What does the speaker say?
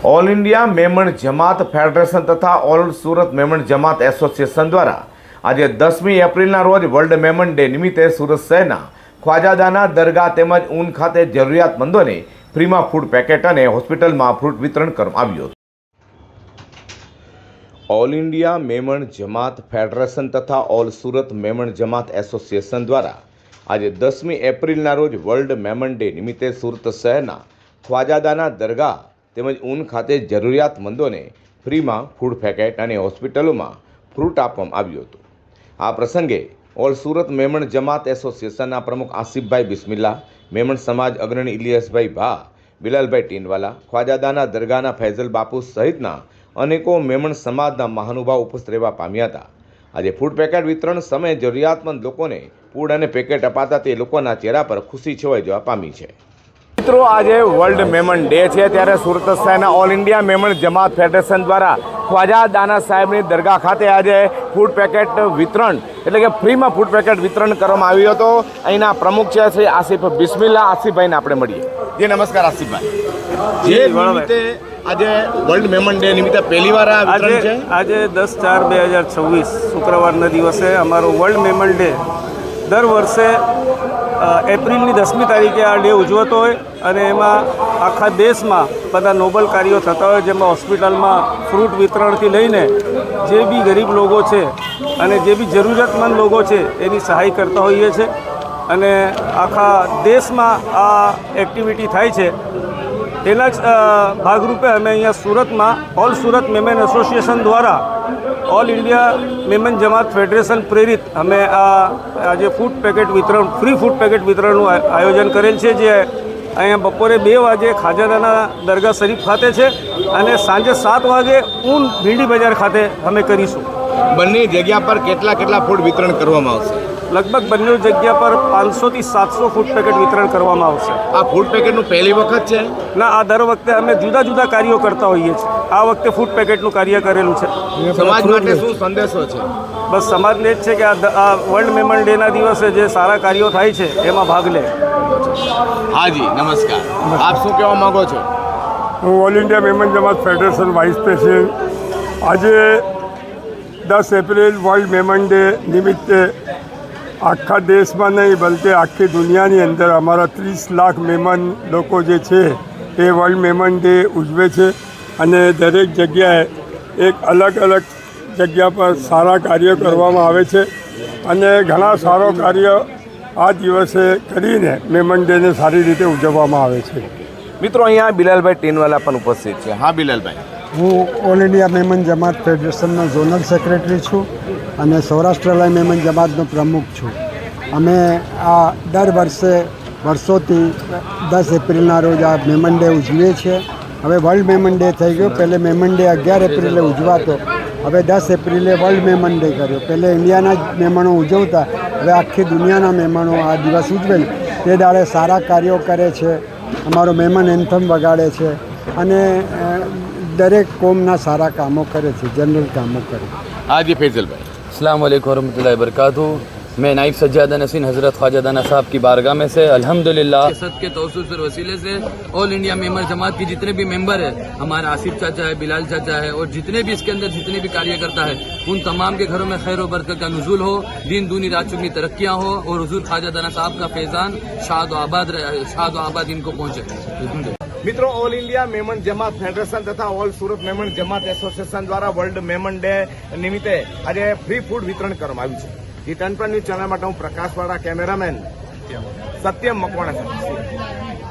All India Memon जमात federation तथा all सूरत मेमन जमात association द्वारा आज 10મી એપ્રિલના રોજ વર્લ્ડ મેમન ડે નિમિત્તે સુરત શહેરના ખ્વાજાદાના દરગાહ તેમજ ઊન ખાતે જરૂરિયાતમંદોને ફ્રીમાં ફૂડ પેકેટ અને હોસ્પિટલમાં ફ્રૂટ વિતરણ કરવામાં આવ્યું હતું। ऑल इंडिया मेमन जमात फेडरेशन तथा ऑल सूरत मेमन जमात एसोसिएशन द्वारा आज 10મી એપ્રિલના રોજ વર્લ્ડ મેમન ડે નિમિત્તે સુરત શહેરના ખ્વાજાદાના દરગાહ તેમજ ઊન ખાતે જરૂરિયાતમંદોને ફ્રીમાં ફૂડ પેકેટ અને હોસ્પિટલોમાં ફ્રૂટ આપવામાં આવ્યું હતું। આ પ્રસંગે ઓલ સુરત મેમણ જમાત એસોસિએશનના પ્રમુખ આસિફભાઈ બિસ્મિલ્લા, મેમણ સમાજ અગ્રણી ઇલિયાસભાઈ ભા, બિલાલભાઈ ટીનવાલા, ખ્વાજાદાના દરગાહના ફૈઝલ બાપુ સહિતના અનેકો મેમણ સમાજના મહાનુભાવ ઉપસ્થિત રહેવા પામ્યા હતા। આજે ફૂડ પેકેટ વિતરણ સમયે જરૂરિયાતમંદ લોકોને ફૂડ અને પેકેટ અપાતા તે લોકોના ચહેરા પર ખુશી છવાઈ જવા પામી છે। મિત્રો, આજે વર્લ્ડ મેમન ડે છે ત્યારે સુરત શહેરના ઓલ ઇન્ડિયા મેમન જમાત ફેડરેશન દ્વારા ખ્વાજાદાના સાહેબની દરગાહ ખાતે આજે ફૂડ પેકેટ વિતરણ એટલે કે ફ્રીમાં ફૂડ પેકેટ વિતરણ કરવામાં આવ્યું હતું। અહીંના પ્રમુખ છે શ્રી આસિફ બિસ્મિલ્લા। આસિફભાઈને આપણે મળીએ। જી નમસ્કાર આસિફભાઈ। જે નિમિત્તે આજે વર્લ્ડ મેમન ડે નિમિત્તે પહેલી વાર આ વિતરણ છે। આજે 10/4/2026 શુક્રવારના દિવસે અમારો વર્લ્ડ મેમન ડે દર વર્ષે એપ્રિલની 10મી તારીખે આ ડે ઉજવતો હોય અને એમાં આખા દેશમાં બધા નોબલ કાર્યો થતા હોય, જેમાં હોસ્પિટલમાં ફ્રૂટ વિતરણથી લઈને જે બી ગરીબ લોકો છે અને જે બી જરૂરિયાતમંદ લોકો છે એની સહાય કરતા હોઈએ છીએ અને આખા દેશમાં આ એક્ટિવિટી થાય છે। એના જ ભાગરૂપે અમે અહીંયા સુરતમાં ઓલ સુરત મેમન એસોસિએશન દ્વારા ઓલ ઇન્ડિયા મેમન જમાત ફેડરેશન પ્રેરિત અમે આજે ફૂડ પેકેટ વિતરણ ફ્રી ફૂડ પેકેટ વિતરણનું આયોજન કરેલ છે, જે અહીંયા બપોરે 2 વાગે ખ્વાજાદાના દરગાહ શરીફ ખાતે છે અને સાંજે 7 વાગે ઊન ભીંડી બજાર ખાતે અમે કરીશું। બંને જગ્યા પર કેટલા ફૂડ વિતરણ કરવામાં આવશે? લગભગ બંને જગ્યા પર 500 થી 700 ફૂડ પેકેટ વિતરણ કરવામાં આવશે। આ ફૂડ પેકેટનું પહેલી વખત છે? ના, આ દર વખતે અમે જુદા જુદા કાર્યો કરતા હોઈએ છીએ। આ વખતે ફૂડ પેકેટનું કાર્ય કરેલું છે। સમાજ માટે શું સંદેશો છે? બસ સમાજને જ છે કે આ વર્લ્ડ મેમન ડેના દિવસે જે સારા કાર્યો થાય છે એમાં ભાગ લે। હાજી નમસ્કાર, આપ શું કહેવા માગો છો? હું ઓલ ઇન્ડિયા મેમન જમાત ફેડરેશન વાઇસ પ્રેસિડેન્ટ। આજે 10 એપ્રિલ વર્લ્ડ મેમન ડે નિમિત્તે આખા દેશમાં નહીં બલકે આખી દુનિયાની અંદર અમારા 30 લાખ મહેમાન લોકો જે છે એ વર્લ્ડ મેમન ડે ઉજવે છે અને દરેક જગ્યાએ એક અલગ અલગ જગ્યા પર સારા કાર્યો કરવામાં આવે છે અને ઘણા સારો કાર્ય આ દિવસે કરીને મેમન ડેને સારી રીતે ઉજવવામાં આવે છે। મિત્રો, અહીંયા બિલાલભાઈ ટીનવાલા પણ ઉપસ્થિત છે। હા બિલાલભાઈ। હું ઓલ ઇન્ડિયા મેમન જમાત ફેડરેશનનો ઝોનલ સેક્રેટરી છું અને સૌરાષ્ટ્ર અલાય મેમન જમાતનો પ્રમુખ છું। અમે આ દર વર્ષોથી 10 એપ્રિલના રોજ આ મેમન ડે ઉજવીએ છીએ। હવે વર્લ્ડ મેમન ડે થઈ ગયો। પહેલે મેમન ડે 11 એપ્રિલે ઉજવાતો, હવે 10 એપ્રિલે વર્લ્ડ મેમન ડે કર્યો। પહેલે ઇન્ડિયાના જ મહેમાનો ઉજવતા, હવે આખી દુનિયાના મહેમાનો આ દિવસ ઉજવે તે દાડે સારા કાર્યો કરે છે, અમારો મહેમાન એન્થમ વગાડે છે અને દરેક કોમના સારા કામો કરે છે, જનરલ કામો કરે। હાજી फैजल भाई। अस्सलाम वालेकुम वरहमतुल्लाहि वबरकातुहू। मैं नाइब सज्जादा नसीन हज़रत ख्वाजादाना साहब की बारगाह में से अल्हम्दुलिल्लाह सद के तौसूस और वसीले से ऑल इंडिया मेंबर जमात के जितने भी मेंबर है, हमारे आसिफ चाचा है, बिलाल चाचा है और जितने भी इसके अंदर जितने भी कार्य करता है, उन तमाम के घरों में खैर व बरकत का नुज़ूल हो, दीन दूनी रात चुगनी तरक्कियाँ हो और हुजूर ख्वाजादाना साहब का फैज़ान शाद व आबाद इनको पहुँचे। મિત્રો, ઓલ ઇન્ડિયા મેમન જમાત ફેડરેશન તથા ઓલ સુરત મેમન જમાત એસોસિએશન દ્વારા વર્લ્ડ મેમન ડે નિમિત્તે આજે ફ્રી ફૂડ વિતરણ કરવામાં આવ્યું છે। જે ટનપર ન્યૂઝ ચેનલ માટે હું પ્રકાશવાળા કેમેરામેન સત્યમ મકવાણા સાથે।